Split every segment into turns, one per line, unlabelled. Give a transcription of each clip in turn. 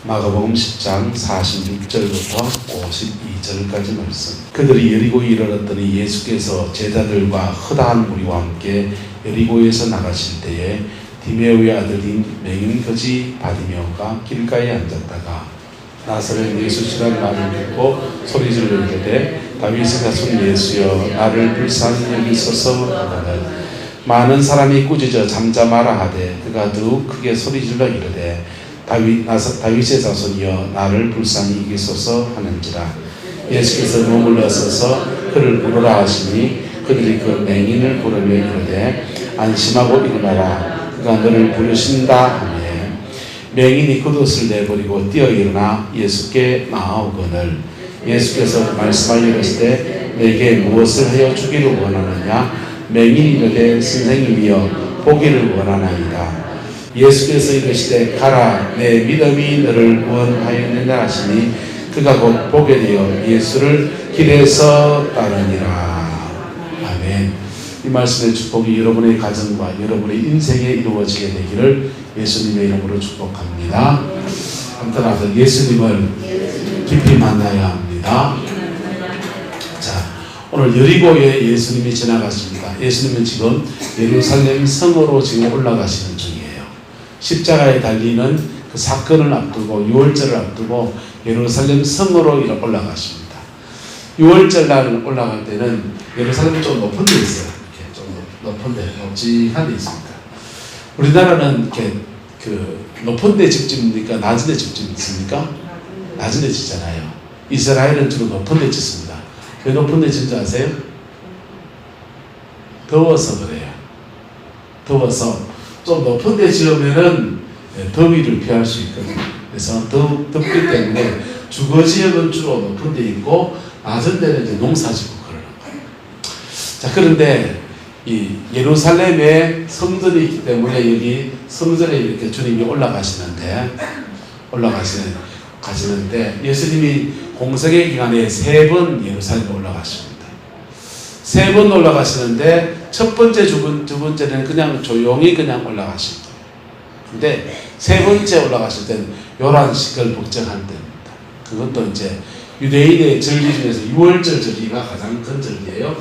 마가복음 10장 46절부터 52절까지 말씀. 그들이 여리고에 이르렀더니 예수께서 제자들과 허다한 무리와 함께 여리고에서 나가실 때에 디메오의 아들인 맹인 거지 바디메오가 길가에 앉았다가 나사렛 예수시라는 말을 듣고 소리질러 이르되 다윗의 자손 예수여 나를 불쌍히 여기소서 하거늘 많은 사람이 꾸짖어 잠잠하라 하되 그가 더욱 크게 소리질러 이르되 다윗의 자손이여 나를 불쌍히 여기소서 하는지라. 예수께서 머물러 서서 그를 부르라 하시니 그들이 그 맹인을 부르며 이르되 안심하고 일어나라 그가 너를 부르신다 하매 맹인이 겉옷을 내버리고 뛰어 일어나 예수께 나아오거늘 예수께서 말씀하여 이르시되 내게 무엇을 하여 주기를 원하느냐. 맹인이 이르되 선생님이여 보기를 원하나이다. 예수께서 이르시되 가라 내 믿음이 너를 구원하였느냐 하시니 그가 곧 보게 되어 예수를 길에서 따르니라. 아멘. 이 말씀의 축복이 여러분의 가정과 여러분의 인생에 이루어지게 되기를 예수님의 이름으로 축복합니다. 한편으로 예수님을 깊이 만나야 합니다. 자, 오늘 여리고에 예수님이 지나가십니다. 예수님은 지금 예루살렘 성으로 지금 올라가시는 중이에요. 십자가에 달리는 그 사건을 앞두고 6월절을 앞두고 예루살렘 성으로 올라가십니다. 6월절 날 올라갈 때는 예루살렘이 좀 높은 데 있어요. 이렇게 좀 높은 데, 높지한 데 있습니다. 우리나라는 이렇게 그 높은 데 집 짓습니까? 낮은 데 집 짓습니까? 낮은 데 짓잖아요. 이스라엘은 주로 높은 데 짓습니다. 왜 높은 데 짓는지 아세요? 더워서 그래요. 더워서 좀 높은 데 지으면은 더위를 피할 수 있거든요. 그래서 덥기 때문에 주거 지역은 주로 높은 데 있고 낮은 데는 이제 농사 짓고 그러는 거예요. 자, 그런데 이 예루살렘에 성전이 있기 때문에 여기 성전에 이렇게 주님이 가시는데 예수님이 공생의 기간에 3번 예루살렘에 올라가십니다. 3번 올라가시는데 첫 번째, 두 번째는 그냥 조용히 그냥 올라가신 거예요. 근데 3번째 올라가실 때는 11시간 복잡한 때입니다. 그것도 이제 유대인의 절기 중에서 6월절 절기가 가장 큰 절기예요.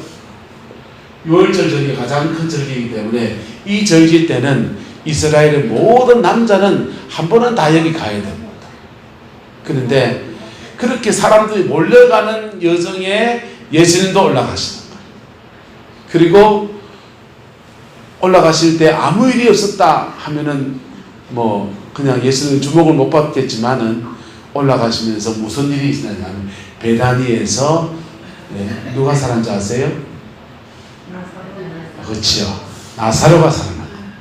6월절 절기가 가장 큰 절기이기 때문에 이 절기 때는 이스라엘의 모든 남자는 한 번은 다 여기 가야 됩니다. 그런데 그렇게 사람들이 몰려가는 여정에 예수님도 올라가시는 거예요. 그리고 올라가실 때 아무 일이 없었다 하면은 뭐 그냥 예수님 주목을 못 받겠지만은 올라가시면서 무슨 일이 있었냐면 베다니에서 누가 살았는지 아세요? 그렇지요. 나사로가 살아난 거예요.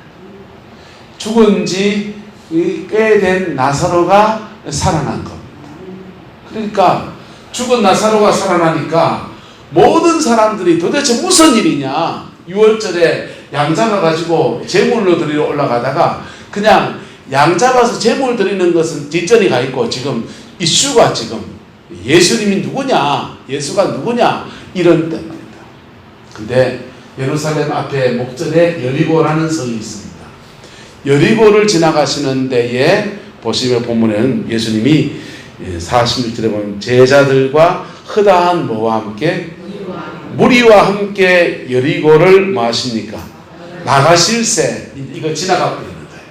죽은 지 꽤 된 나사로가 살아난 겁니다. 그러니까 죽은 나사로가 살아나니까 모든 사람들이 도대체 무슨 일이냐. 6월절에 양 잡아가지고 제물로 드리러 올라가다가 그냥 양 잡아서 제물 드리는 것은 뒷전이 가 있고 지금 이슈가 지금 예수님이 누구냐, 예수가 누구냐 이런 때입니다. 근데 예루살렘 앞에 목전에 여리고라는 성이 있습니다. 여리고를 지나가시는 데에 보시면 본문에는 예수님이 46절에 보면 제자들과 허다한 뭐와 함께 무리와 함께 여리고를 뭐 하십니까? 나가실새 이거 지나가 버리는 거예요.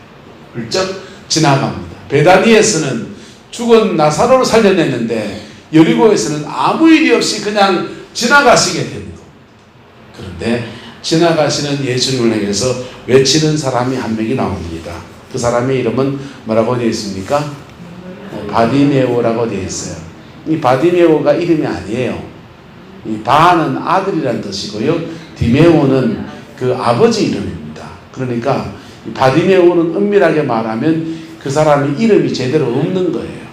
훌쩍 지나갑니다. 베다니에서는 죽은 나사로를 살려냈는데 여리고에서는 아무 일이 없이 그냥 지나가시게 됩니다. 그런데 지나가시는 예수님을 향해서 외치는 사람이 한 명이 나옵니다. 그 사람의 이름은 뭐라고 되어 있습니까? 바디메오라고 되어 있어요. 이 바디메오가 이름이 아니에요. 이 바는 아들이라는 뜻이고요. 디메오는 그 아버지 이름입니다. 그러니까 바디메오는 엄밀하게 말하면 그 사람이 이름이 제대로 없는 거예요.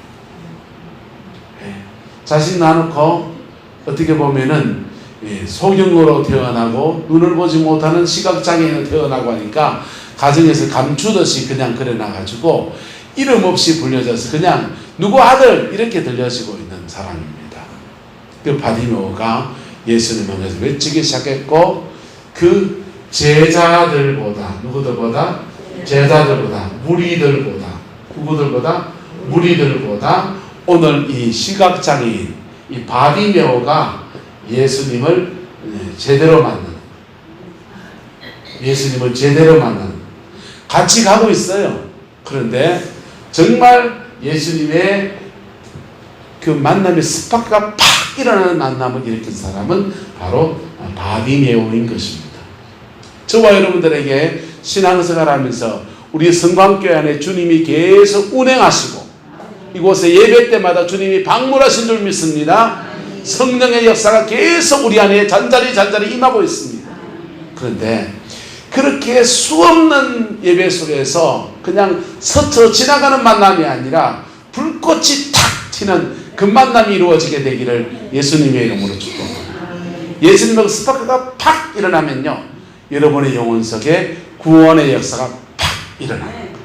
자신 놔놓고 어떻게 보면은 소경으로 태어나고 눈을 보지 못하는 시각장애인으로 태어나고 하니까 가정에서 감추듯이 그냥 그래놔가지고 이름 없이 불려져서 그냥 누구 아들 이렇게 들려지고 있는 사람입니다. 그 바디메오가 예수님을 향해서 외치기 시작했고 그 제자들보다 누구들보다? 제자들보다 무리들보다 누구들보다? 무리들보다 오늘 이 시각장애인 이 바디메오가 예수님을 제대로 만나는 같이 가고 있어요. 그런데 정말 예수님의 그 만남의 스파크가 팍 일어나는 만남을 일으킨 사람은 바로 바디메오인 것입니다. 저와 여러분들에게 신앙생활하면서 우리 성광교회 안에 주님이 계속 운행하시고 이곳에 예배 때마다 주님이 방문하신 줄 믿습니다. 성령의 역사가 계속 우리 안에 잔잔히 임하고 있습니다. 그런데 그렇게 수없는 예배 속에서 그냥 스쳐 지나가는 만남이 아니라 불꽃이 탁 튀는 그 만남이 이루어지게 되기를 예수님의 이름으로 축복합니다. 예수님의 스파크가 팍 일어나면요, 여러분의 영혼 속에 구원의 역사가 팍 일어납니다.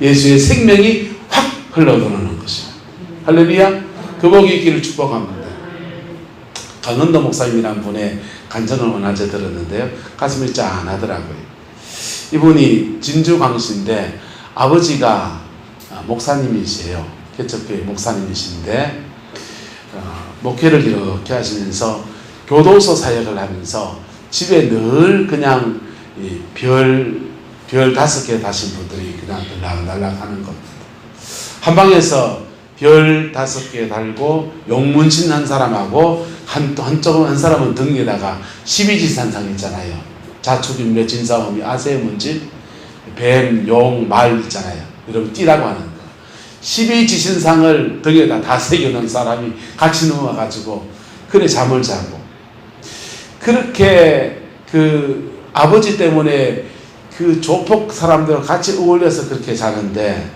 예수의 생명이 확 흘러들어오는 것입니다. 할렐루야. 그 복이 있기를 축복합니다. 강은도 목사님이라는 분의 간증을 어제 들었는데요, 가슴이 짠하더라고요. 이분이 진주 광시인데 아버지가 목사님이세요. 개척교회 목사님이신데 목회를 이렇게 하시면서 교도소 사역을 하면서 집에 늘 그냥 별 5개 다신 분들이 그냥 들락날락 하는 겁니다. 한방에서 별 5개 달고 용문신 한 사람하고 한 사람은 등에다가 12지산상 있잖아요. 자축인묘 진사오미 아세요? 뭔지? 뱀, 용, 말 있잖아요. 여러분 띠라고 하는 거. 12지신상을 등에다 다 새겨놓은 사람이 같이 누워가지고 그래 잠을 자고, 그렇게 그 아버지 때문에 그 조폭 사람들과 같이 어울려서 그렇게 자는데,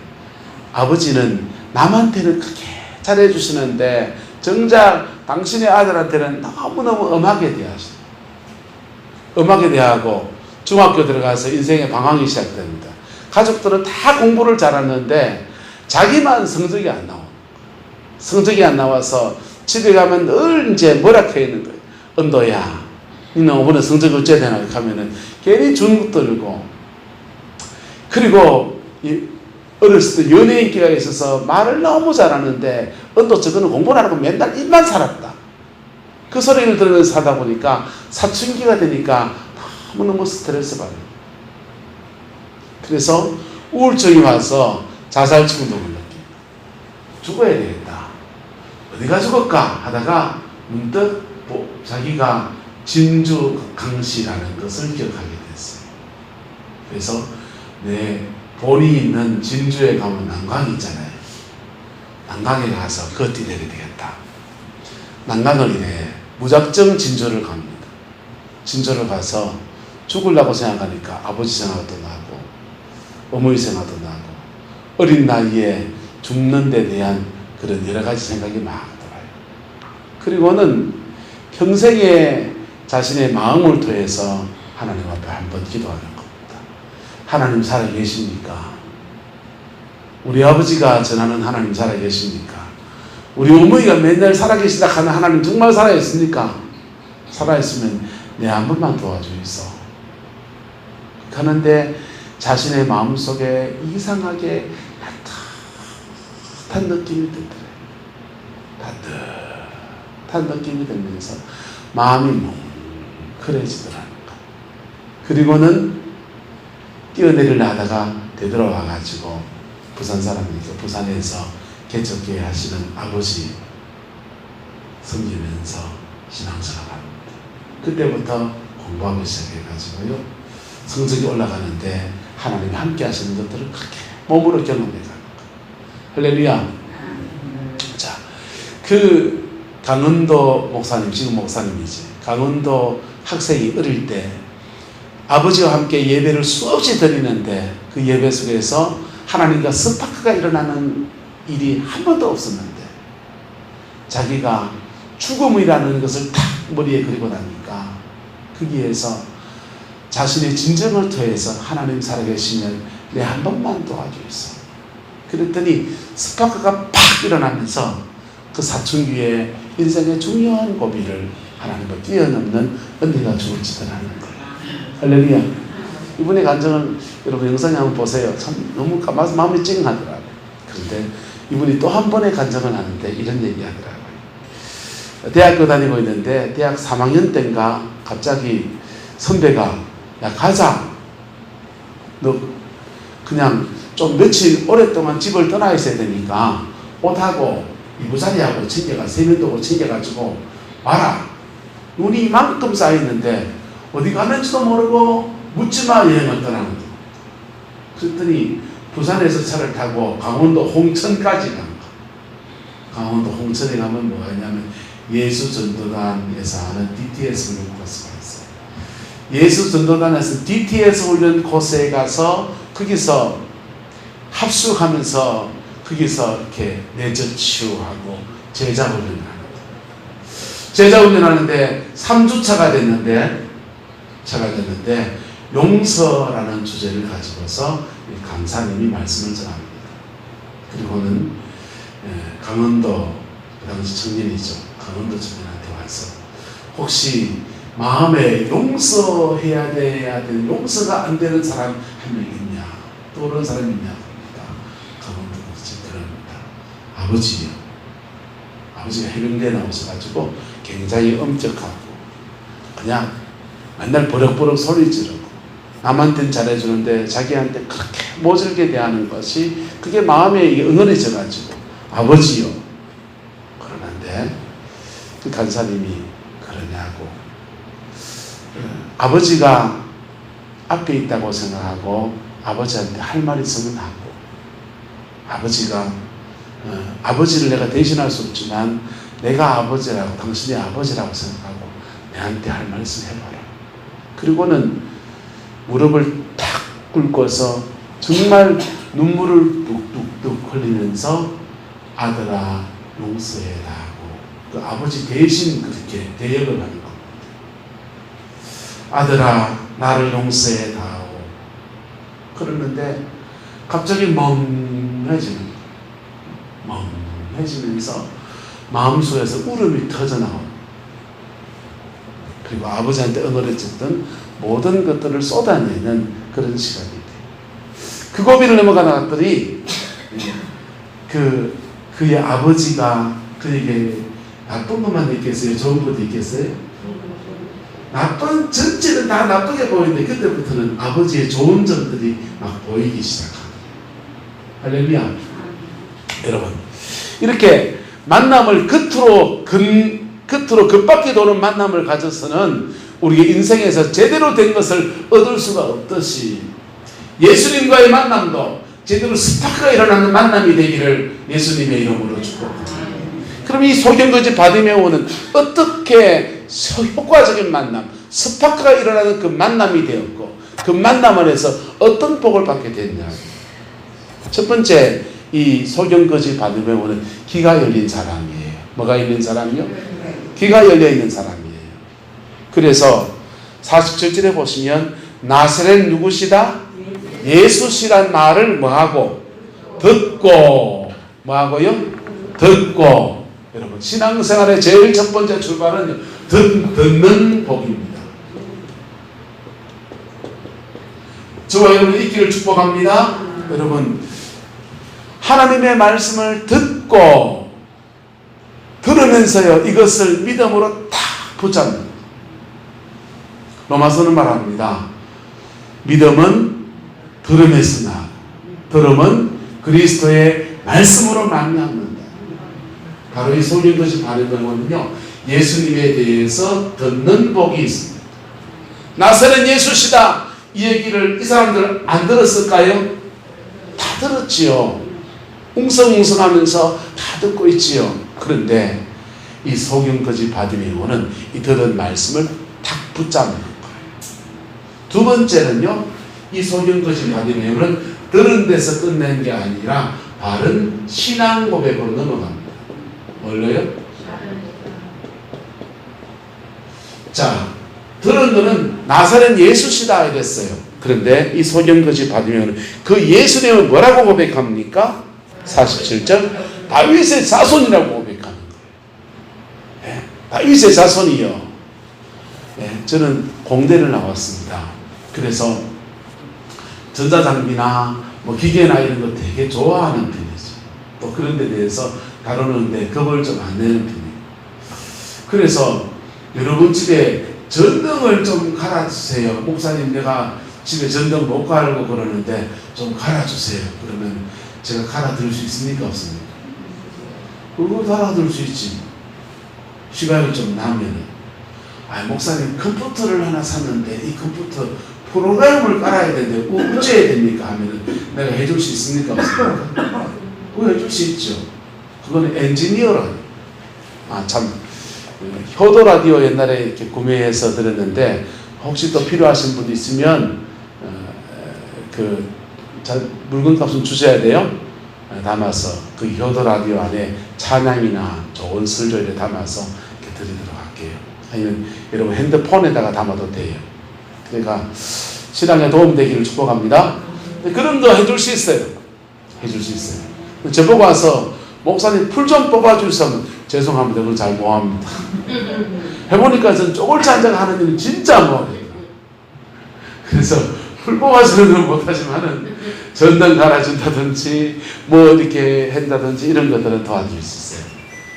아버지는 남한테는 그렇게 잘해주시는데 정작 당신의 아들한테는 너무너무 엄하게 대하시죠. 엄하게 대하고 중학교 들어가서 인생의 방황이 시작됩니다. 가족들은 다 공부를 잘하는데 자기만 성적이 안 나와. 성적이 안 나와서 집에 가면 늘 이제 뭐라 해 있는 거예요. 은도야, 너는 이번에 성적이 어째야 되나? 이렇게 하면은 괜히 주눅 들고, 그리고 어렸을 때 연예인기가 있어서 말을 너무 잘하는데 은도 저거는 공부를 안 하고 맨날 입만 살았다. 그 소리를 들으면서 살다 보니까 사춘기가 되니까 너무너무 스트레스 받아요. 그래서 우울증이 와서 자살 충동을 느낍니다. 죽어야 되겠다. 어디가 죽을까 하다가 문득 자기가 진주 강시라는 것을 기억하게 됐어요. 그래서 내 본이 있는 진주에 가면 난강이 있잖아요. 난강에 가서 걷어내야 되겠다. 난강을 이래 무작정 진주를 갑니다. 진주를 가서 죽으려고 생각하니까 아버지 생각도 나고 어머니 생각도 나고 어린 나이에 죽는 데 대한 그런 여러 가지 생각이 막 들어요. 그리고는 평생에 자신의 마음을 통해서 하나님 앞에 한번 기도하는 겁니다. 하나님 살아계십니까? 우리 아버지가 전하는 하나님 살아계십니까? 우리 어머니가 맨날 살아계시다 하는 하나님 정말 살아있습니까? 살아있으면 내 한 번만 도와주이소. 하는데 자신의 마음속에 이상하게 따뜻한 느낌이 들더래요. 따뜻한 느낌이 들면서 마음이 뭉클해지더라는 거. 그리고는 뛰어내리려 하다가 되돌아와가지고 부산 사람이니까 부산에서 개척교회 하시는 아버지 섬기면서 신앙생활합니다. 그때부터 공부하기 시작해가지고요, 성적이 올라가는데 하나님이 함께 하시는 것들을 그렇게 몸으로 경험해 가는 거예요. 할렐루야. 자, 그 강은도 목사님, 지금 목사님이지, 강은도 학생이 어릴 때 아버지와 함께 예배를 수없이 드리는데 그 예배 속에서 하나님과 스파크가 일어나는 일이 한 번도 없었는데 자기가 죽음이라는 것을 탁 머리에 그리고 나니까 거기에서 자신의 진정을 통해서 하나님 살아계시면 내 한 번만 도와주있어. 그랬더니 스파크가 팍 일어나면서 그 사춘기에 인생의 중요한 고비를 하나님을 뛰어넘는 은혜가 주어지더라는 거예요. 할렐루야. 이분의 간증은 여러분 영상에 한번 보세요. 참 너무 마음이 찡하더라고요. 그런데 이분이 또 한 번의 간증을 하는데 이런 얘기 하더라고요. 대학교 다니고 있는데 대학 3학년 때인가 갑자기 선배가 야 가자. 너 그냥 좀 며칠 오랫동안 집을 떠나 있어야 되니까 옷하고 이부자리하고 챙겨가 세면도구 챙겨가지고 와라. 눈이 이만큼 쌓여있는데 어디 가는지도 모르고 묻지마 여행을 떠나는 거예요. 그랬더니 부산에서 차를 타고 강원도 홍천까지 간 거예요. 강원도 홍천에 가면 뭐가 있냐면 예수전도단에서 하는 DTS 훈련 코스가 있어요. 예수전도단에서 DTS 훈련 코스에 가서 거기서 합숙하면서 거기서 이렇게 내적 치유하고 제자 훈련을 하는 거예요. 제자 훈련하는데 3주차가 됐는데 용서라는 주제를 가지고서 강사님이 말씀을 전합니다. 그리고는 강원도 그 당시 청년이죠. 강원도 청년한테 와서 혹시 마음에 용서해야 되는 용서가 안 되는 사람 한 명 있냐? 또 그런 사람이 있냐? 강원도 그럽니다. 아버지요. 아버지가 해병대에 나오셔가지고 굉장히 엄격하고 그냥 맨날 버럭버럭 소리 지르고 남한테는 잘해주는데 자기한테 그렇게 모질게 대하는 것이 그게 마음에 응어리져가지고 아버지요. 그러는데 그 간사님이 그러냐고 아버지가 앞에 있다고 생각하고 아버지한테 할 말 있으면 하고 아버지가 아버지를 내가 대신할 수 없지만 내가 아버지라고 당신이 아버지라고 생각하고 내한테 할 말 있으면 해봐라. 그리고는 무릎을 탁 꿇고서 정말 눈물을 뚝뚝뚝 흘리면서 아들아 용서해라 하고 그 아버지 대신 그렇게 대역을 하는 겁니다. 아들아 나를 용서해 다오. 그러는데 갑자기 멍해지면서 마음속에서 울음이 터져나옵니다. 그리고 아버지한테 응어리쳤던 모든 것들을 쏟아내는 그런 시간이 돼요. 그 고비를 넘어가 나갔더니 그의 아버지가 그에게 나쁜 것만 있겠어요? 좋은 것도 있겠어요? 나쁜 전체는 다 나쁘게 보이는데 그때부터는 아버지의 좋은 점들이 막 보이기 시작합니다. 할렐루야. 여러분 이렇게 만남을 끝으로 급밖에 도는 만남을 가져서는 우리의 인생에서 제대로 된 것을 얻을 수가 없듯이 예수님과의 만남도 제대로 스파크가 일어나는 만남이 되기를 예수님의 이름으로 축복합니다. 그럼 이 소경거지 바디메오는 어떻게 효과적인 만남, 스파크가 일어나는 그 만남이 되었고 그 만남을 해서 어떤 복을 받게 됐냐. 첫 번째 이 소경거지 바디메오는 귀가 열린 사람이에요. 뭐가 열린 사람이요? 귀가 열려있는 사람이에요. 그래서 47절에 보시면 나사렛 누구시다? 예수시란 말을 뭐하고? 듣고 뭐하고요? 듣고. 여러분 신앙생활의 제일 첫 번째 출발은 듣는 복입니다. 저와 여러분이 있기를 축복합니다. 여러분 하나님의 말씀을 듣고 들으면서요 이것을 믿음으로 딱 붙잡는. 로마서는 말합니다. 믿음은 들음에서 나, 들음은 그리스도의 말씀으로 말미암는다. 바로 이 소경거지 바디메오는요 예수님에 대해서 듣는 복이 있습니다. 나사렛 예수시다 이 얘기를 이 사람들 안 들었을까요? 다 들었지요. 웅성웅성하면서 다 듣고 있지요. 그런데 이 소경거지 바디메오는 이 들은 말씀을 탁 붙잡는 거예요. 두 번째는요 이 소경거지 바디메오는 들은 데서 끝낸 게 아니라 바른 신앙 고백으로 넘어갑니다. 뭘로요? 자, 들은 거는 나사렛 예수시다 이랬어요. 그런데 이 소경거지 바디메오는 그 예수님을 뭐라고 고백합니까? 47절 다윗의 자손이라고 고백하는 거예요. 다윗의 자손이요. 저는 공대를 나왔습니다. 그래서 전자장비나 뭐 기계나 이런 거 되게 좋아하는 편이죠. 또 그런 데 대해서 다루는데 겁을 좀 안 내는 편이에요. 그래서 여러분 집에 전등을 좀 갈아주세요. 목사님 내가 집에 전등 못 갈고 그러는데 좀 갈아주세요. 그러면 제가 갈아드릴 수 있습니까? 없습니까? 그거 갈아드릴 수 있지. 시간이 좀 나면은. 목사님 컴퓨터를 하나 샀는데 이 컴퓨터 프로그램을 깔아야 되는데 어째야 됩니까? 하면은 내가 해줄 수 있습니까? 없습니까? 그거 해줄 수 있죠. 그거는 엔지니어라. 참 효도 라디오 옛날에 이렇게 구매해서 들었는데 혹시 또 필요하신 분 있으면 물건값은 주셔야 돼요. 담아서 그 효도 라디오 안에 찬양이나 좋은 설교를 담아서 이렇게 드리도록 할게요. 아니면 여러분 핸드폰에다가 담아도 돼요. 그러니까 신앙에 도움되기를 축복합니다. 그런 거 해줄 수 있어요. 해줄 수 있어요. 저보고 와서 목사님 풀 좀 뽑아주시면 죄송합니다. 그건 잘 못합니다. 해보니까 전 쪼글치 앉아가 하는 일은 진짜 못해요. 그래서 풀 뽑아주는 건 못하지만은 전등 갈아준다든지 뭐 이렇게 한다든지 이런 것들은 도와줄 수 있어요.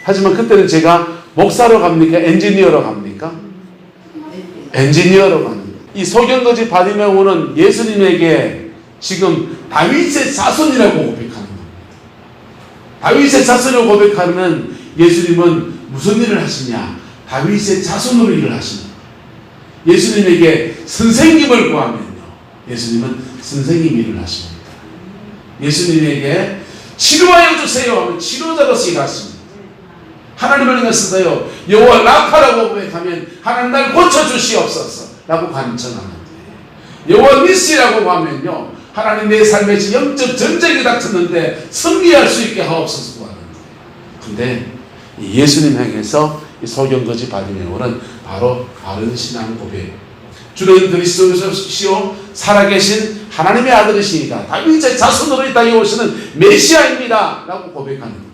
하지만 그때는 제가 목사로 갑니까? 엔지니어로 갑니까? 엔지니어로 갑니다. 이 소경거지 바디메오는 예수님에게 지금 다윗의 자손이라고 고백하는 겁니다. 다윗의 자손을 고백하면 예수님은 무슨 일을 하시냐? 다윗의 자손으로 일을 하십니다. 예수님에게 선생님을 구하면요, 예수님은 선생님 일을 하십니다. 예수님에게 치료하여 주세요 하면 치료자로서 일하십니다. 하나님을 향해서도요, 여호와 라파라고 고백하면 하나님 날 고쳐주시옵소서 라고 간청하는 거예요. 여호와 니시라고 하면요, 하나님 내 삶에 영적 전쟁이 닥쳤는데 승리할 수 있게 하옵소서 구하는 거예요. 근데 예수님 향해서 이 소경거지 바디메오는 바로 바른 신앙 고백, 주는 그리스도시요 살아계신 하나님의 아들이시니까 다윗의 자손으로 이 땅에 오시는 메시아입니다 라고 고백하는 겁니다.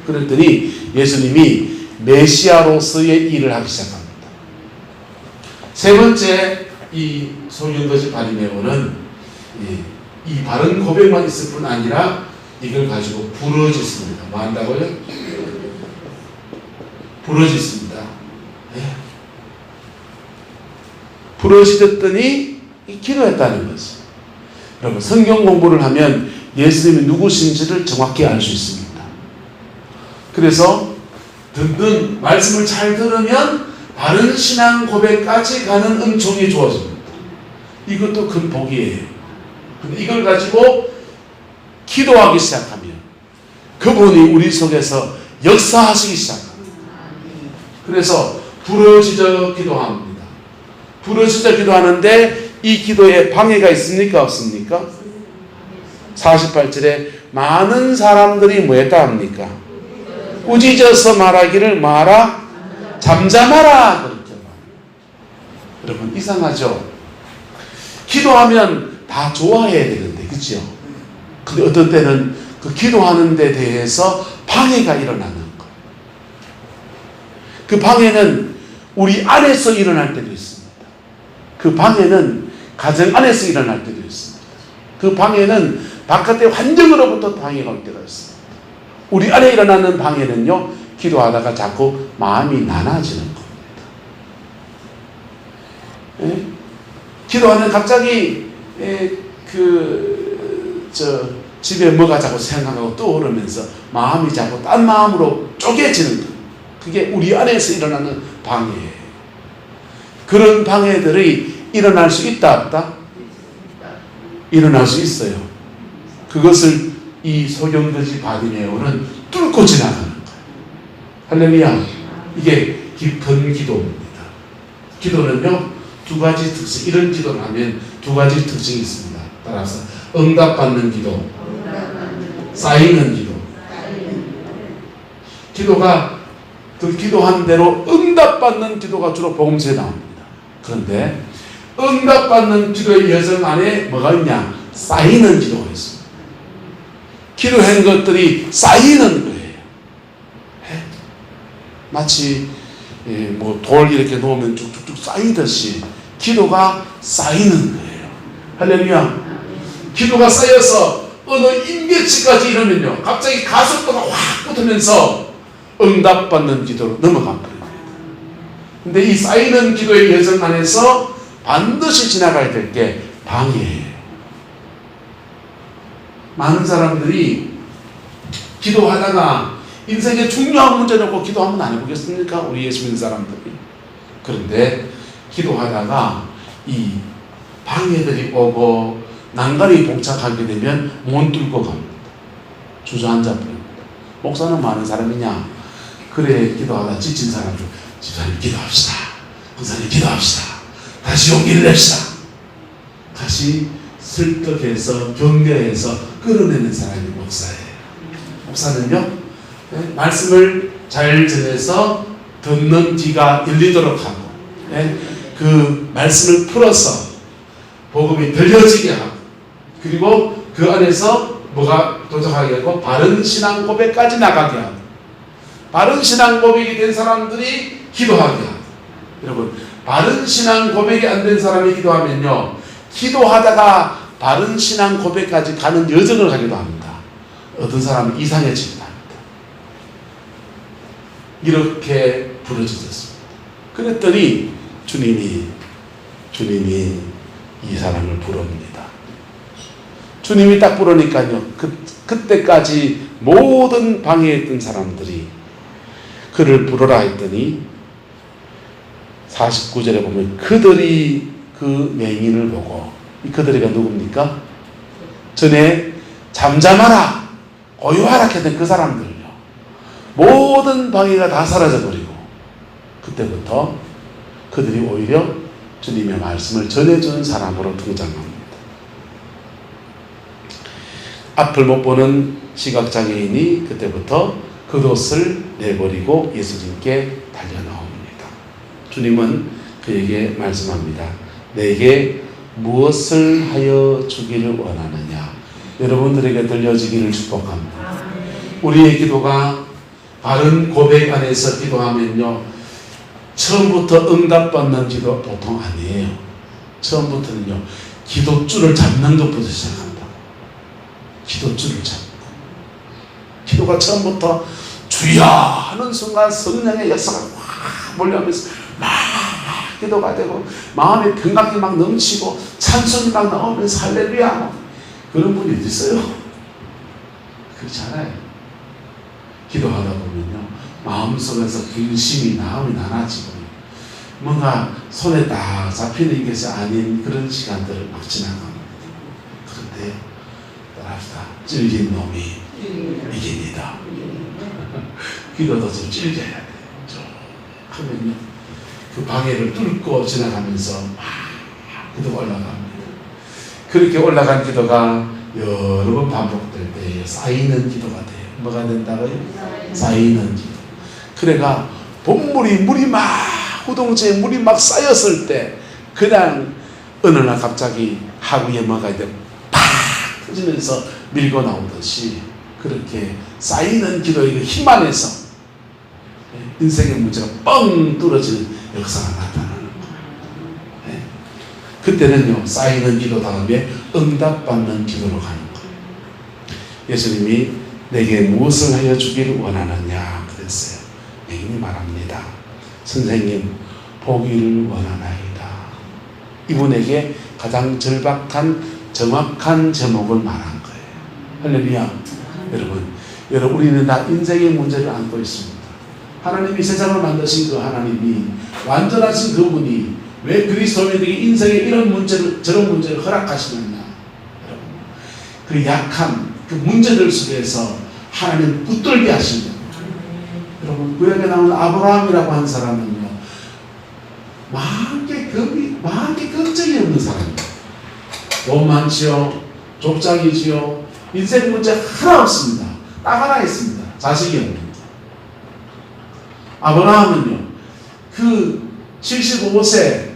그랬더니 예수님이 메시아로서의 일을 하기 시작합니다. 세 번째, 이 소경거지 바디메오는 이 바른 고백만 있을 뿐 아니라 이걸 가지고 부러졌습니다. 뭐 한다고요? 부러졌습니다. 부러졌더니 기도했다는 거죠. 여러분, 성경 공부를 하면 예수님이 누구신지를 정확히 알 수 있습니다. 그래서 듣는 말씀을 잘 들으면 바른 신앙 고백까지 가는 은총이 주어집니다. 이것도 큰 복이에요. 근데 이걸 가지고 기도하기 시작하면 그분이 우리 속에서 역사하시기 시작합니다. 그래서 부르짖어 기도합니다. 부르짖어 기도하는데 이 기도에 방해가 있습니까? 없습니까? 48절에 많은 사람들이 뭐 했다 합니까? 꾸짖어서 말하기를 마라, 잠잠하라 그렇게 말합니다. 여러분, 이상하죠? 기도하면 다 좋아해야 되는데, 그렇죠? 근데 어떤 때는 그 기도하는 데 대해서 방해가 일어나는 거예요. 그 방해는 우리 안에서 일어날 때도 있습니다. 그 방해는 가정 안에서 일어날 때도 있습니다. 그 방해는 바깥의 환경으로부터 방해가 올 때가 있습니다. 우리 안에 일어나는 방해는요, 기도하다가 자꾸 마음이 나눠지는 겁니다. 예? 기도하면 갑자기 집에 뭐가 자꾸 생각하고 떠오르면서 마음이 자꾸 딴 마음으로 쪼개지는 거예요. 그게 우리 안에서 일어나는 방해예요. 그런 방해들이 일어날 수 있다 없다? 일어날 수 있어요. 그것을 이 소경거지 바디메오는 뚫고 지나가는 거예요. 할렐루야. 이게 깊은 기도입니다. 기도는요, 두 가지 특성, 이런 기도를 하면 두 가지 특징이 있습니다. 따라서 응답받는 기도, 쌓이는 기도. 기도가 그 기도한 대로 응답받는 기도가 주로 복음서에 나옵니다. 그런데 응답받는 기도의 여정 안에 뭐가 있냐? 쌓이는 기도가 있습니다. 기도한 것들이 쌓이는 거예요. 마치 뭐 돌 이렇게 놓으면 쭉쭉쭉 쌓이듯이 기도가 쌓이는 거예요. 할렐루야. 기도가 쌓여서 어느 임계치까지 이러면요, 갑자기 가속도가 확 붙으면서 응답받는 기도로 넘어간 거예요. 근데 이 쌓이는 기도의 여정 안에서 반드시 지나가야 될 게 방해예요. 많은 사람들이 기도하다가 인생에 중요한 문제 놓고 기도 한번 안 해보겠습니까? 우리 예수 믿는 사람들이. 그런데 기도하다가 이 방해들이 오고 난간이 봉착하게 되면 못 뚫고 갑니다. 주저앉아 버립니다. 목사는 많은 사람이냐? 그래, 기도하다 지친 사람들, 집사님 기도합시다. 목사님 기도합시다. 다시 용기를 냅시다. 다시 설득해서 격려해서 끌어내는 사람이 목사예요. 목사는요, 말씀을 잘 전해서 듣는 귀가 열리도록 하고, 그 말씀을 풀어서 복음이 들려지게 하고, 그리고 그 안에서 뭐가 도착하게 하고 바른 신앙 고백까지 나가게 하고, 바른 신앙 고백이 된 사람들이 기도하게 하고. 여러분, 바른 신앙 고백이 안 된 사람이 기도하면요, 기도하다가 바른 신앙 고백까지 가는 여정을 하기도 합니다. 어떤 사람은 이상해지기도 합니다. 이렇게 부르짖었습니다. 그랬더니 주님이 이 사람을 부릅니다. 주님이 딱 부르니까요, 그때까지 모든 방해했던 사람들이 그를 부르라 했더니 49절에 보면 그들이 그 맹인을 보고, 이 그들이가 누굽니까? 전에 잠잠하라, 고요하라 했던 그 사람들요, 모든 방해가 다 사라져버리고 그때부터 그들이 오히려 주님의 말씀을 전해주는 사람으로 등장합니다. 앞을 못 보는 시각장애인이 그때부터 겉옷을 내버리고 예수님께 달려나옵니다. 주님은 그에게 말씀합니다. 내게 무엇을 하여 주기를 원하느냐? 여러분들에게 들려지기를 축복합니다. 우리의 기도가 바른 고백 안에서 기도하면요, 처음부터 응답받는 기도 보통 아니에요. 처음부터는요, 기도줄을 잡는 것부터 시작한다. 기도줄을 잡는다. 기도가 처음부터 주야 하는 순간 성령의 역사가 확 몰려오면서 막 기도가 되고 마음의 평강이 막 넘치고 찬송이 막 나오면서 할렐루야, 그런 분이 어디 있어요? 그렇지 않아요. 기도하다 보면요, 마음속에서 근심이 마음이 나눠지고 뭔가 손에 딱 잡히는 것이 아닌 그런 시간들을 막 지나갑니다. 그런데 따라합시다. 찔린 놈이 이깁니다. 기도도 좀 찔려야 돼요. 하면요, 그 방해를 뚫고 지나가면서 막 기도가 올라갑니다. 그렇게 올라간 기도가 여러 번 반복될 때 쌓이는 기도가 돼요. 뭐가 된다고요? 쌓이는 기도. 그래가 물이 막 후동체에 물이 막 쌓였을 때 그냥 어느 날 갑자기 하구에 뭐가 이제 팍 터지면서 밀고 나오듯이 그렇게 쌓이는 기도의 그 힘 안에서 인생의 문제가 뻥 뚫어지는 역사가 나타나는 거예요. 그때는요, 쌓이는 기도 다음에 응답받는 기도로 가는 거예요. 예수님이 내게 무엇을 하여 주기를 원하느냐 그랬어요. 맹인이 말합니다. 선생님, 보기를 원하나이다. 이분에게 가장 절박한 정확한 제목을 말한 거예요. 할렐루야. 여러분, 우리는 다 인생의 문제를 안고 있습니다. 하나님이 세상을 만드신 그 하나님이, 완전하신 그분이 왜 그리스도인에게 인생에 이런 문제를, 저런 문제를 허락하시느냐? 여러분, 그 약한 그 문제들 속에서 하나님 붙들게 하신 겁니다. 여러분, 구약에 나오는 아브라함이라고 한 사람은요, 많게 걱정이 없는 사람입니다. 돈 많지요, 족장이지요, 인생 문제 하나 없습니다. 딱 하나 있습니다. 자식이 없는. 아브라함은요, 그 75세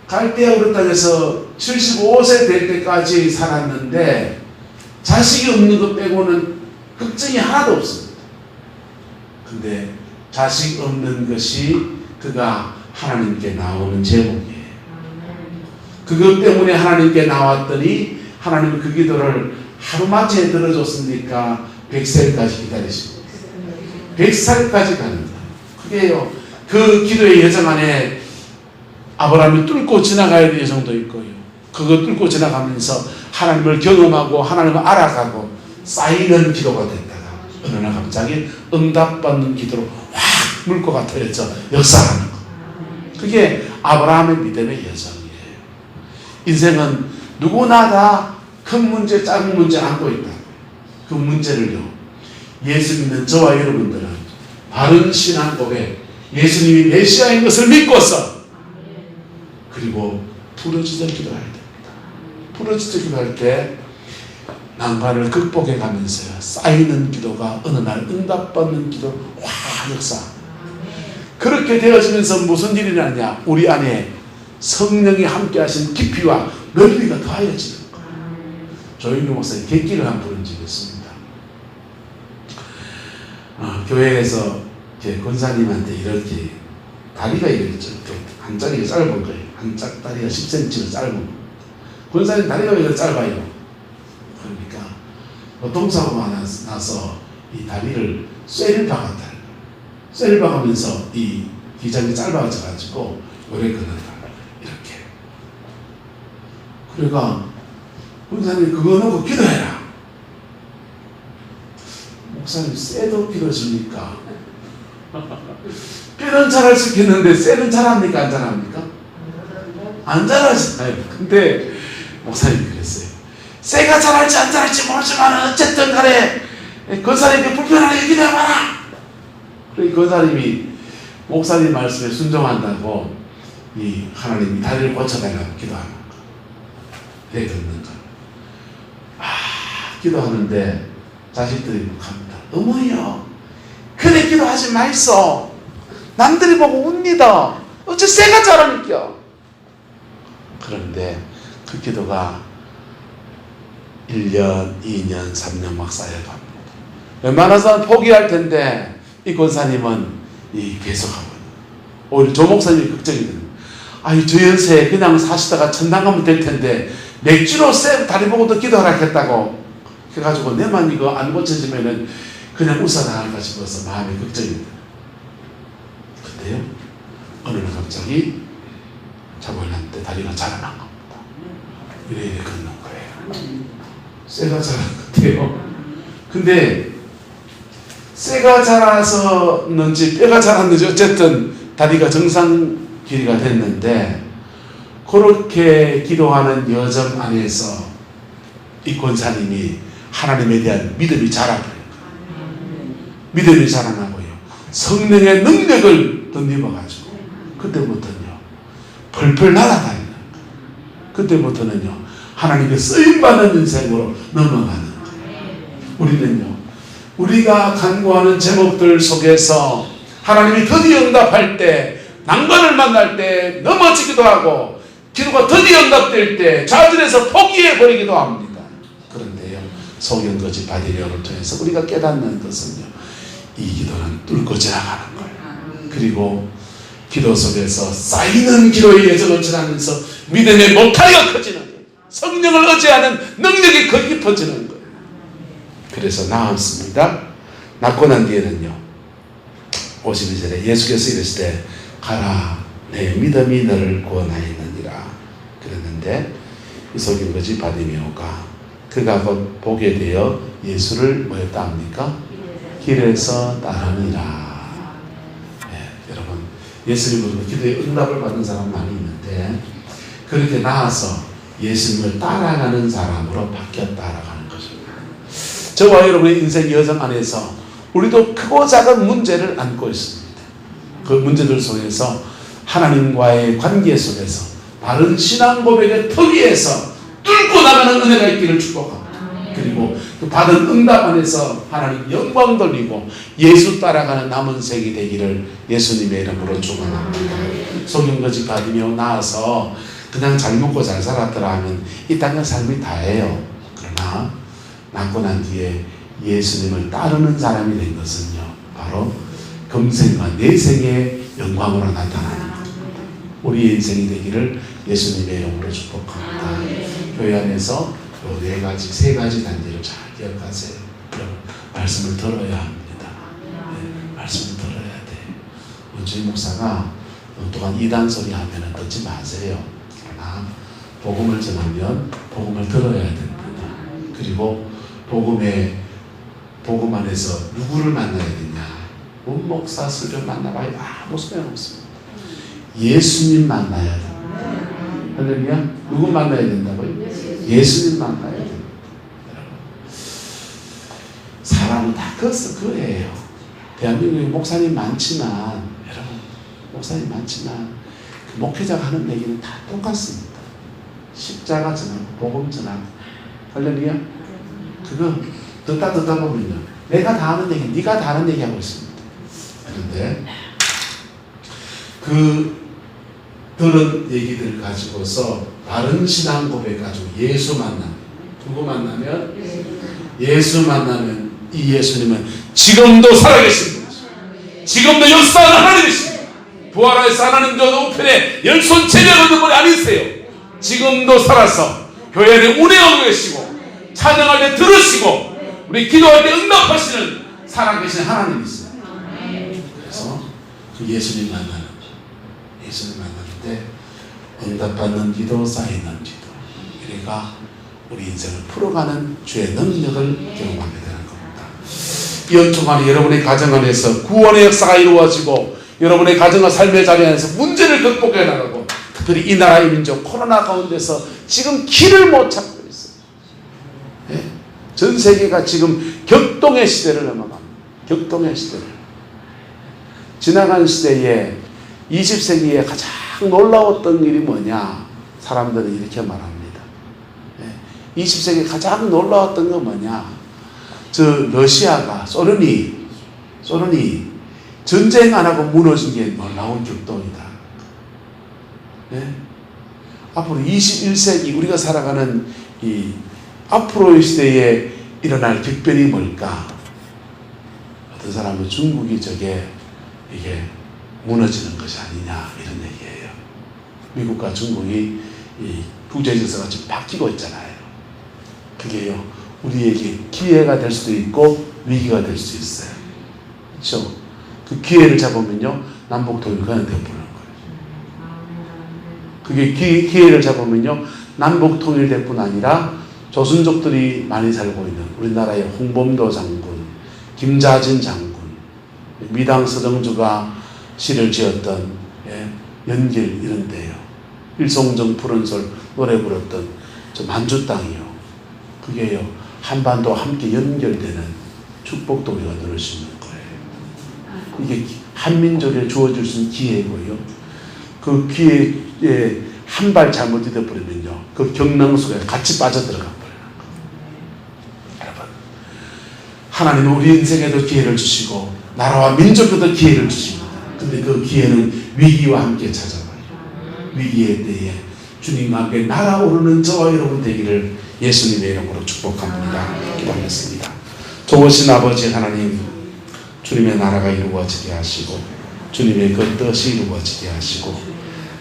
갈대아 우르 땅에서 75세 될 때까지 살았는데 자식이 없는 것 빼고는 걱정이 하나도 없습니다. 근데 자식 없는 것이 그가 하나님께 나오는 제목이에요. 그것 때문에 하나님께 나왔더니 하나님은 그 기도를 하루만에 들어줬습니까? 100살까지 기다리십니다. 100살까지 가는 거예요. 그게요. 그 기도의 여정 안에 아브라함이 뚫고 지나가야 될 여정도 있고요. 그거 뚫고 지나가면서 하나님을 경험하고 하나님을 알아가고 쌓이는 기도가 됐다가 어느 날 갑자기 응답받는 기도로 확 물 것 같아져 역사하는 거. 그게 아브라함의 믿음의 여정이에요. 인생은 누구나 다 큰 문제, 작은 문제 안고 있다. 그 문제를요, 예수 믿는 저와 여러분들은 바른 신앙 고백, 예수님이 메시아인 것을 믿고서 그리고 부르짖어 기도해야 됩니다. 부르짖어 기도할 때 난관을 극복해 가면서요, 쌓이는 기도가 어느 날 응답받는 기도로 확 역사. 그렇게 되어지면서 무슨 일이 나냐? 우리 안에 성령이 함께 하신 깊이와 넓이가 더하여지는 거예요. 조영규 목사님 객기를 한 부른 적이 있습니다. 교회에서 권사님한테 이렇게 다리가 이렇게 한짝이 짧은 거예요. 한짝 다리가 10cm로 짧은 거예요. 권사님 다리가 왜 이렇게 짧아요? 그러니까 동사고가 나서 이 다리를 쇠를 박았다. 쇠를 박으면서 이 기장이 짧아져가지고 오래 걷는다. 이렇게. 그러니까 권사님 그거 놓고 기도해라. 목사님 쇠도 기도해줍니까? 뼈는 잘할 수 있겠는데 쇠는 잘합니까? 안 잘합니까? 안 잘하잖아요. 근데 목사님이 그랬어요. 쇠가 잘할지 안 잘할지 모르지만 어쨌든 간에 권사님이 불편하게 기도해봐라. 그러니까 권사님이 목사님 말씀에 순종한다고 이 하나님이 다리를 고쳐달라고 기도하는 거. 내 걷는 거. 기도하는데 자식들이 합니다. 어머니요, 그래 기도하지 마이소. 남들이 보고 웁니다. 어째 쇠가 잘하니까. 그런데 그 기도가 1년, 2년, 3년 막 쌓여갑니다. 웬만해서는 포기할 텐데 이 권사님은 계속하거든요. 오히려 조 목사님이 걱정이 됩니다. 아유, 저 연세에 그냥 사시다가 천당 가면 될 텐데 맥주로 쇠 다리 보고도 기도하라 했다고 해가지고 내만 이거 안 고쳐지면은 그냥 웃어나갈까 싶어서 마음이 걱정이 됩니다. 근데요, 어느 날 갑자기 자고 일어났는데 다리가 자라난 겁니다. 이래 걷는 거예요. 쇠가 자란 것 같아요. 근데 쇠가 자라서는지 뼈가 자랐는지 어쨌든 다리가 정상 길이가 됐는데, 그렇게 기도하는 여정 안에서 이 권사님이 하나님에 대한 믿음이 자라버려요. 믿음이 자라나고요, 성령의 능력을 덧입어가지고 그때부터는요 펄펄 날아다니는 거예요. 그때부터는요 하나님의 쓰임받는 인생으로 넘어가는 거예요. 우리는요, 우리가 간구하는 제목들 속에서 하나님이 드디어 응답할 때, 난관을 만날 때 넘어지기도 하고, 기도가 드디어 응답될 때 좌절해서 포기해버리기도 합니다. 그런데요, 소경거지 바디력을 통해서 우리가 깨닫는 것은요, 이 기도는 뚫고 지나가는 거예요. 그리고 기도 속에서 쌓이는 기도의 여정을 지나면서 믿음의 목타리가 커지는 거예요. 성령을 의지하는 능력이 더 깊어지는 거예요. 그래서 나았습니다. 낳고 난 뒤에는요, 52절에 예수께서 이르시되 때 가라, 내 믿음이 너를 구원하였느니라 그랬는데, 이 소경거지 바디메오가 그가 곧 보게 되어 예수를 뭐였다 합니까? 길에서 따르니라. 여러분, 예수님으로 기도의 응답을 받는 사람 많이 있는데, 그렇게 나아서 예수님을 따라가는 사람으로 바뀌었다라고 하는 것입니다. 저와 여러분의 인생 여정 안에서 우리도 크고 작은 문제를 안고 있습니다. 그 문제들 속에서 하나님과의 관계 속에서 바른 신앙 고백의 터 위에서 뚫고 나가는 은혜가 있기를 축복합니다. 그리고 그 받은 응답 안에서 하나님 영광 돌리고 예수 따라가는 남은 생이 되기를 예수님의 이름으로 축원합니다. 소경거지 바디메오 나와서 그냥 잘 먹고 잘 살았더라 하면 이 땅의 삶이 다예요. 그러나 낳고 난 뒤에 예수님을 따르는 사람이 된 것은요, 바로 금생과 내생의 영광으로 나타나는 겁니다. 우리의 인생이 되기를 예수님의 이름으로 축복합니다. 교회 안에서 요 네 가지, 세 가지 단계를 잘 기억하세요. 여러분, 말씀을 들어야 합니다. 네, 말씀을 들어야 돼. 원주인 목사가 또한 이단 소리 하면 듣지 마세요. 그러나 복음을 전하면 복음을 들어야 됩니다. 그리고 복음 안에서 누구를 만나야 되냐? 목사, 스님 만나봐야 아무 소용없습니다. 예수님 만나야 됩니다. 할렐루야? 누구 만나야 된다고요? 예수님 만나야 됩니다. 사람은 다 그예요. 대한민국에 목사님 많지만, 여러분, 목사님 많지만, 그 목회자가 하는 얘기는 다 똑같습니다. 십자가 전하고, 복음 전하고. 할렐루야? 그거 듣다 보면요. 내가 다 하는 얘기, 네가 다 하는 얘기 하고 있습니다. 그런데, 들은 얘기들을 가지고서 바른 신앙 고백 가지고 예수 만나면, 누구 만나면? 예수 만나면 이 예수님은 지금도 살아계신 분이죠. 지금도 역사하는 하나님이십니다. 부활하여서 하나님 저 우편에 열손 제명 얻는 분이 아니세요. 지금도 살아서 교회 안에 운행하고 계시고 찬양할 때 들으시고 우리 기도할 때 응답하시는 살아계신 하나님이세요. 그래서 그 예수님 만나는데 응답받는 기도, 쌓이는 기도, 우리가 우리 인생을 풀어가는 주의 능력을 경험하게 되는 겁니다. 이 연초간에 여러분의 가정 안에서 구원의 역사가 이루어지고 여러분의 가정과 삶의 자리 안에서 문제를 극복해 나가고 특별히 이 나라의 민족 코로나 가운데서 지금 길을 못 찾고 있어요. 네? 전 세계가 지금 격동의 시대를 넘어갑니다. 격동의 시대를. 지나간 시대에 20세기에 가장 놀라웠던 일이 뭐냐? 사람들은 이렇게 말합니다. 20세기에 가장 놀라웠던 건 뭐냐? 러시아가, 소련이 전쟁 안 하고 무너진 게 놀라운 격동이다. 네? 앞으로 21세기 우리가 살아가는 이 앞으로의 시대에 일어날 격변이 뭘까? 어떤 사람은 중국이 이게 무너지는 것이 아니냐 이런 얘기예요. 미국과 중국이 이 국제 질서가 지금 바뀌고 있잖아요. 그게요 우리에게 기회가 될 수도 있고 위기가 될 수 있어요. 그렇죠? 그 기회를 잡으면요 남북 통일가 되어버리는 거예요. 그게 기회를 잡으면요 남북 통일될 뿐 아니라 조선족들이 많이 살고 있는 우리나라의 홍범도 장군, 김자진 장군, 미당 서정주가 시를 지었던 연길 이런 데요. 일송정 푸른솔 노래 불렀던 저 만주 땅이요. 그게요 한반도와 함께 연결되는 축복도 우리가 누릴 수 있는 거예요. 이게 한민족에 주어질 수 있는 기회고요. 그 기회에 한 발 잘못 디뎌버리면요 그 경랑수에 같이 빠져들어가 버려요. 여러분 하나님은 우리 인생에도 기회를 주시고 나라와 민족에도 기회를 주십니다. 근데 그 기회는 위기와 함께 찾아와요. 위기의 때에 주님과 함께 날아오르는 저와 여러분 되기를 예수님의 이름으로 축복합니다. 기도하겠습니다. 좋으신 아버지 하나님, 주님의 나라가 이루어지게 하시고 주님의 그 뜻이 이루어지게 하시고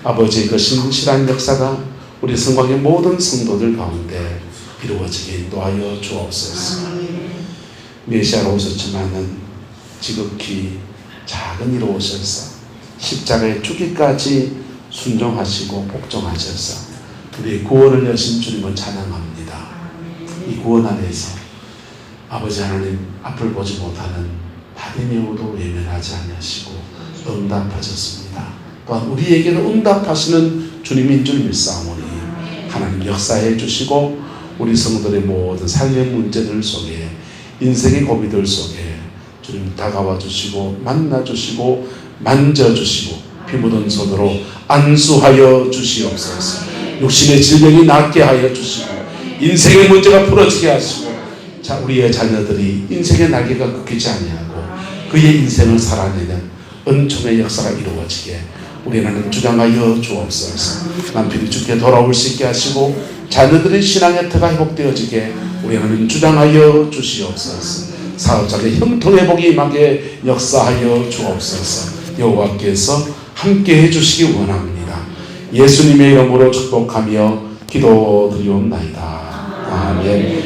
아버지의 그 신실한 역사가 우리 성곽의 모든 성도들 가운데 이루어지게 인도하여 주옵소서. 메시아로 오셨지만은 지극히 작은 이로 오셔서 십자가에 죽기까지 순종하시고 복종하셔서 우리의 구원을 여신 주님을 찬양합니다. 이 구원 안에서 아버지 하나님 앞을 보지 못하는 바디메오도 외면하지 아니하시고 응답하셨습니다. 또한 우리에게도 응답하시는 주님인 줄 믿사오니 하나님 역사해 주시고 우리 성도들의 모든 삶의 문제들 속에 인생의 고비들 속에 주님 다가와 주시고 만나 주시고 만져 주시고 피 묻은 손으로 안수하여 주시옵소서. 육신의 질병이 낫게 하여 주시고 인생의 문제가 풀어지게 하시고 자 우리의 자녀들이 인생의 날개가 꺾이지 아니하고 그의 인생을 살아내는 은총의 역사가 이루어지게 우리는 주장하여 주옵소서. 남편이 주께 돌아올 수 있게 하시고 자녀들의 신앙의 터가 회복되어지게 우리는 주장하여 주시옵소서. 사업장의 형통회복이 임하게 역사하여 주옵소서. 여호와께서 함께 해주시기 원합니다. 예수님의 이름으로 축복하며 기도드리옵나이다. 아멘.